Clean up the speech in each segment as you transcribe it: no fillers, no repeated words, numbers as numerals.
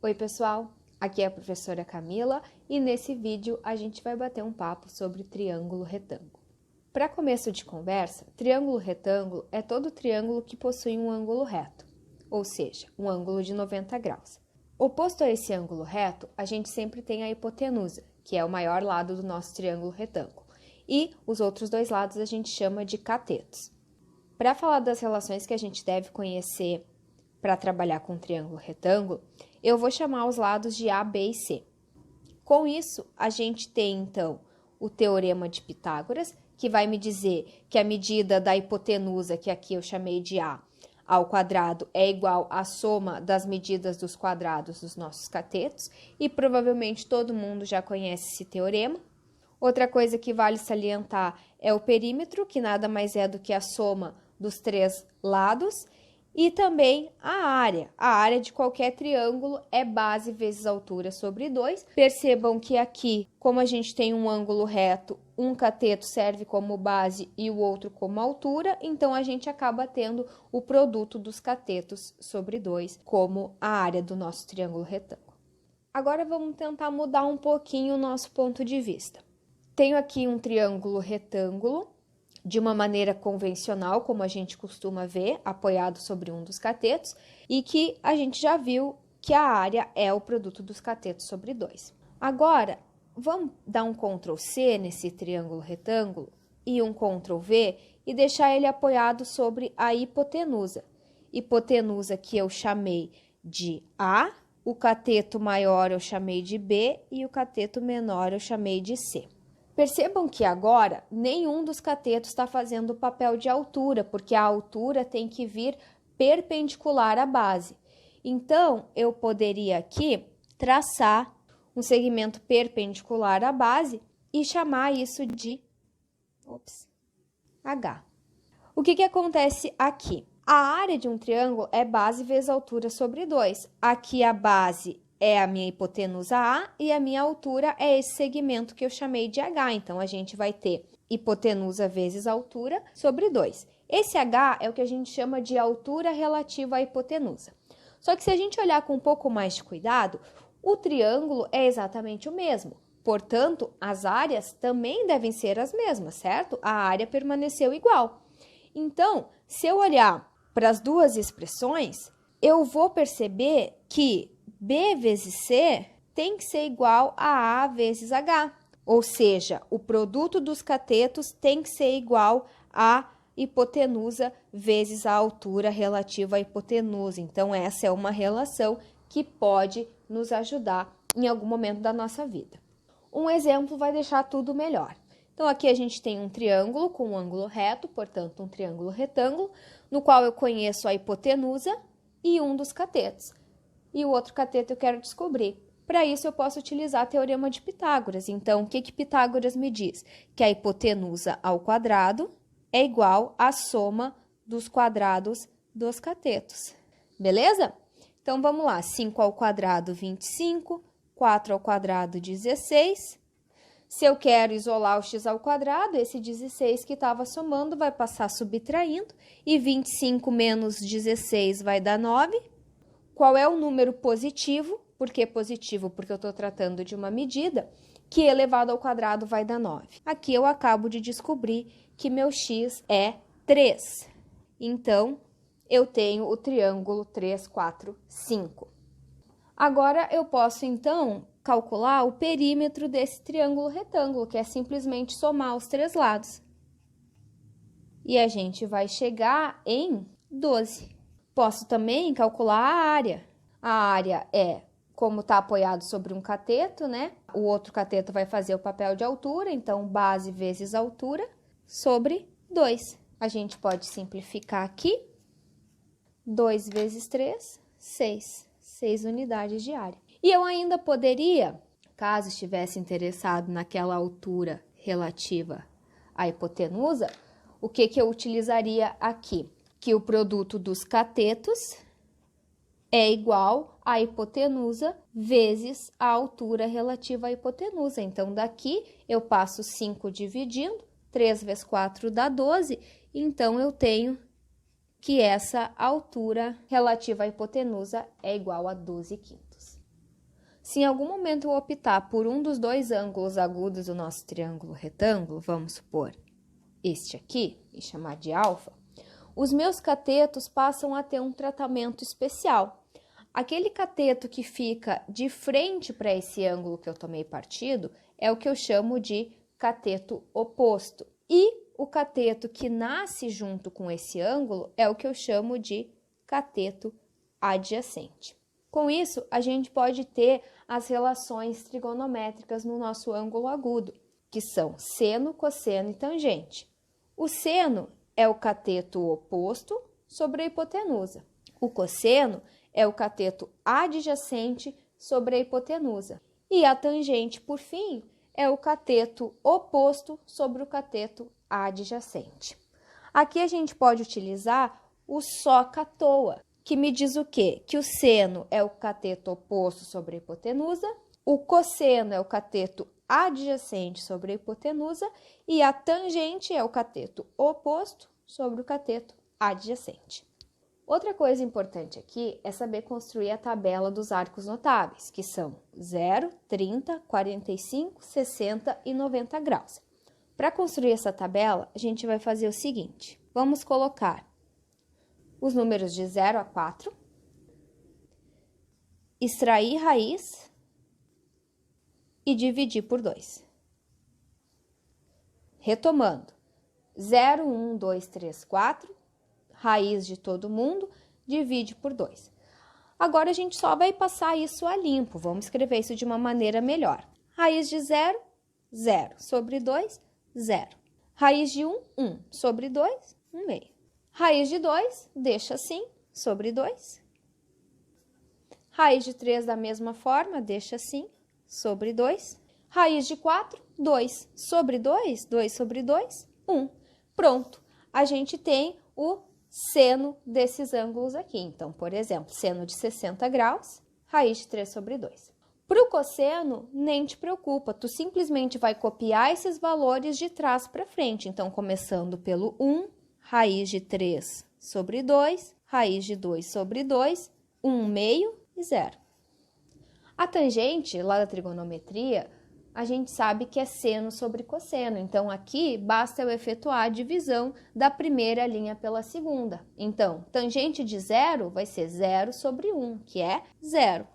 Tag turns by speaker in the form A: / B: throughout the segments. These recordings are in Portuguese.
A: Oi pessoal, aqui é a professora Camila e nesse vídeo a gente vai bater um papo sobre triângulo retângulo. Para começo de conversa, triângulo retângulo é todo triângulo que possui um ângulo reto, ou seja, um ângulo de 90 graus. Oposto a esse ângulo reto, a gente sempre tem a hipotenusa, que é o maior lado do nosso triângulo retângulo, e os outros dois lados a gente chama de catetos. Para falar das relações que a gente deve conhecer para trabalhar com triângulo retângulo, eu vou chamar os lados de A, B e C. Com isso, a gente tem, então, o teorema de Pitágoras, que vai me dizer que a medida da hipotenusa, que aqui eu chamei de A, ao quadrado é igual à soma das medidas dos quadrados dos nossos catetos, e provavelmente todo mundo já conhece esse teorema. Outra coisa que vale salientar é o perímetro, que nada mais é do que a soma dos três lados, e também a área. A área de qualquer triângulo é base vezes altura sobre 2. Percebam que aqui, como a gente tem um ângulo reto, um cateto serve como base e o outro como altura, então a gente acaba tendo o produto dos catetos sobre 2 como a área do nosso triângulo retângulo. Agora vamos tentar mudar um pouquinho o nosso ponto de vista. Tenho aqui um triângulo retângulo, de uma maneira convencional, como a gente costuma ver, apoiado sobre um dos catetos, e que a gente já viu que a área é o produto dos catetos sobre 2. Agora, vamos dar um Ctrl C nesse triângulo retângulo e um Ctrl V e deixar ele apoiado sobre a hipotenusa. Hipotenusa que eu chamei de A, o cateto maior eu chamei de B e o cateto menor eu chamei de C. Percebam que agora nenhum dos catetos está fazendo o papel de altura, porque a altura tem que vir perpendicular à base. Então, eu poderia aqui traçar um segmento perpendicular à base e chamar isso de H. O que acontece aqui? A área de um triângulo é base vezes altura sobre 2. Aqui a base é a minha hipotenusa A e a minha altura é esse segmento que eu chamei de H. Então, a gente vai ter hipotenusa vezes altura sobre 2. Esse H é o que a gente chama de altura relativa à hipotenusa. Só que se a gente olhar com um pouco mais de cuidado, o triângulo é exatamente o mesmo. Portanto, as áreas também devem ser as mesmas, certo? A área permaneceu igual. Então, se eu olhar para as duas expressões, eu vou perceber que B vezes C tem que ser igual a A vezes H, ou seja, o produto dos catetos tem que ser igual a hipotenusa vezes a altura relativa à hipotenusa. Então, essa é uma relação que pode nos ajudar em algum momento da nossa vida. Um exemplo vai deixar tudo melhor. Então, aqui a gente tem um triângulo com um ângulo reto, portanto, um triângulo retângulo, no qual eu conheço a hipotenusa e um dos catetos. E o outro cateto eu quero descobrir. Para isso, eu posso utilizar o teorema de Pitágoras. Então, o que Pitágoras me diz? Que a hipotenusa ao quadrado é igual à soma dos quadrados dos catetos. Beleza? Então, vamos lá. 5 ao quadrado, 25. 4 ao quadrado, 16. Se eu quero isolar o x ao quadrado, esse 16 que estava somando vai passar subtraindo. E 25 menos 16 vai dar 9. Qual é o número positivo? Por que positivo? Porque eu estou tratando de uma medida que elevado ao quadrado vai dar 9. Aqui eu acabo de descobrir que meu x é 3. Então, eu tenho o triângulo 3, 4, 5. Agora, eu posso, então, calcular o perímetro desse triângulo retângulo, que é simplesmente somar os três lados. E a gente vai chegar em 12. Posso também calcular a área. A área é, como está apoiado sobre um cateto, né? O outro cateto vai fazer o papel de altura, então, base vezes altura sobre 2. A gente pode simplificar aqui. 2 vezes 3, 6. 6 unidades de área. E eu ainda poderia, caso estivesse interessado naquela altura relativa à hipotenusa, o que eu utilizaria aqui? Que o produto dos catetos é igual à hipotenusa vezes a altura relativa à hipotenusa. Então, daqui eu passo 5 dividindo, 3 vezes 4 dá 12, então eu tenho que essa altura relativa à hipotenusa é igual a 12 quintos. Se em algum momento eu optar por um dos dois ângulos agudos do nosso triângulo retângulo, vamos supor este aqui, e chamar de alfa, os meus catetos passam a ter um tratamento especial. Aquele cateto que fica de frente para esse ângulo que eu tomei partido é o que eu chamo de cateto oposto. E o cateto que nasce junto com esse ângulo é o que eu chamo de cateto adjacente. Com isso, a gente pode ter as relações trigonométricas no nosso ângulo agudo, que são seno, cosseno e tangente. O seno é o cateto oposto sobre a hipotenusa. O cosseno é o cateto adjacente sobre a hipotenusa. E a tangente, por fim, é o cateto oposto sobre o cateto adjacente. Aqui a gente pode utilizar o SOC-à-toa, que me diz o quê? Que o seno é o cateto oposto sobre a hipotenusa, o cosseno é o cateto adjacente sobre a hipotenusa e a tangente é o cateto oposto sobre o cateto adjacente. Outra coisa importante aqui é saber construir a tabela dos arcos notáveis, que são 0, 30, 45, 60 e 90 graus. Para construir essa tabela, a gente vai fazer o seguinte: vamos colocar os números de 0 a 4, extrair raiz e dividir por 2. Retomando, 0, 1, 2, 3, 4, raiz de todo mundo, divide por 2. Agora, a gente só vai passar isso a limpo, vamos escrever isso de uma maneira melhor. Raiz de 0, 0, sobre 2, 0. Raiz de 1, 1, sobre 2, 1 meio. Raiz de 2, deixa assim, sobre 2. Raiz de 3, da mesma forma, deixa assim, sobre 2. Raiz de 4, 2 sobre 2, 2 sobre 2, 1. Pronto, a gente tem o seno desses ângulos aqui. Então, por exemplo, seno de 60 graus, raiz de 3 sobre 2. Para o cosseno, nem te preocupa, tu simplesmente vai copiar esses valores de trás para frente. Então, começando pelo 1, raiz de 3 sobre 2, raiz de 2 sobre 2, 1 meio e 0. A tangente, lá da trigonometria, a gente sabe que é seno sobre cosseno. Então, aqui, basta eu efetuar a divisão da primeira linha pela segunda. Então, tangente de 0 vai ser 0 sobre 1, que é 0.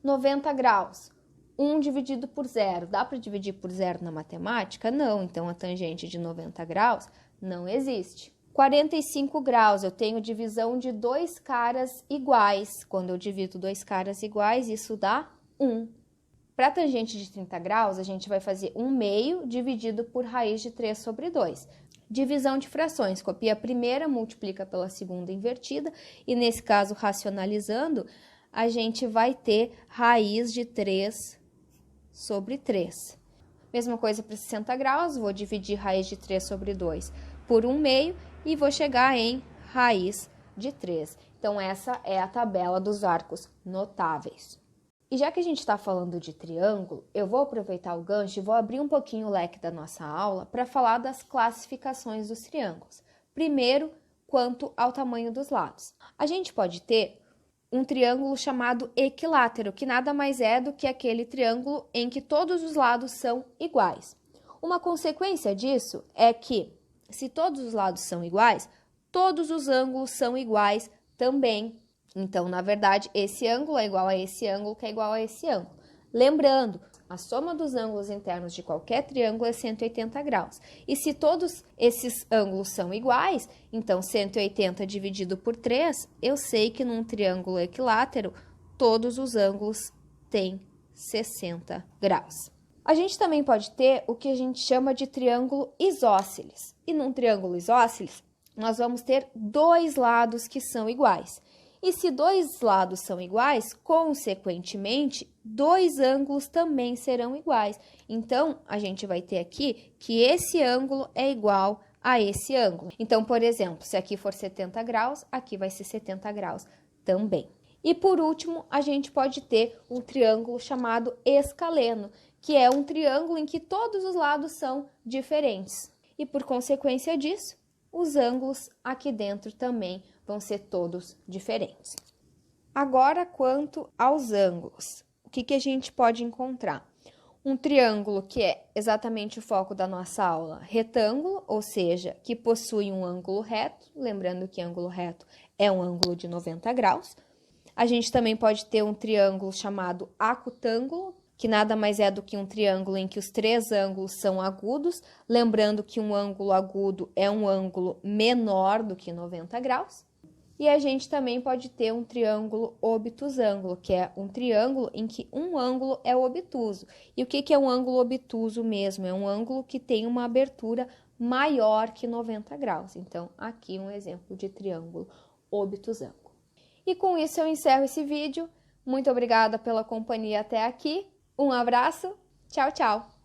A: 90 graus, 1 dividido por 0. Dá para dividir por 0 na matemática? Não. Então, a tangente de 90 graus não existe. 45 graus, eu tenho divisão de dois caras iguais. Quando eu divido dois caras iguais, isso dá 1. Para a tangente de 30 graus, a gente vai fazer 1 meio dividido por raiz de 3 sobre 2. Divisão de frações, copia a primeira, multiplica pela segunda invertida, e nesse caso, racionalizando, a gente vai ter raiz de 3 sobre 3. Mesma coisa para 60 graus, vou dividir raiz de 3 sobre 2 por 1 meio e vou chegar em raiz de 3. Então, essa é a tabela dos arcos notáveis. E já que a gente está falando de triângulo, eu vou aproveitar o gancho e vou abrir um pouquinho o leque da nossa aula para falar das classificações dos triângulos. Primeiro, quanto ao tamanho dos lados. A gente pode ter um triângulo chamado equilátero, que nada mais é do que aquele triângulo em que todos os lados são iguais. Uma consequência disso é que, se todos os lados são iguais, todos os ângulos são iguais também. Então, na verdade, esse ângulo é igual a esse ângulo, que é igual a esse ângulo. Lembrando, a soma dos ângulos internos de qualquer triângulo é 180 graus. E se todos esses ângulos são iguais, então 180 dividido por 3, eu sei que num triângulo equilátero, todos os ângulos têm 60 graus. A gente também pode ter o que a gente chama de triângulo isósceles. E num triângulo isósceles, nós vamos ter dois lados que são iguais. E se dois lados são iguais, consequentemente, dois ângulos também serão iguais. Então, a gente vai ter aqui que esse ângulo é igual a esse ângulo. Então, por exemplo, se aqui for 70 graus, aqui vai ser 70 graus também. E por último, a gente pode ter um triângulo chamado escaleno, que é um triângulo em que todos os lados são diferentes. E por consequência disso, os ângulos aqui dentro também vão ser todos diferentes. Agora, quanto aos ângulos. o que a gente pode encontrar? Um triângulo que é exatamente o foco da nossa aula, retângulo, ou seja, que possui um ângulo reto, lembrando que ângulo reto é um ângulo de 90 graus. A gente também pode ter um triângulo chamado acutângulo, que nada mais é do que um triângulo em que os três ângulos são agudos, lembrando que um ângulo agudo é um ângulo menor do que 90 graus. E a gente também pode ter um triângulo obtusângulo, que é um triângulo em que um ângulo é obtuso. E o que é um ângulo obtuso mesmo? É um ângulo que tem uma abertura maior que 90 graus. Então, aqui um exemplo de triângulo obtusângulo. E com isso eu encerro esse vídeo. Muito obrigada pela companhia até aqui. Um abraço. Tchau, tchau.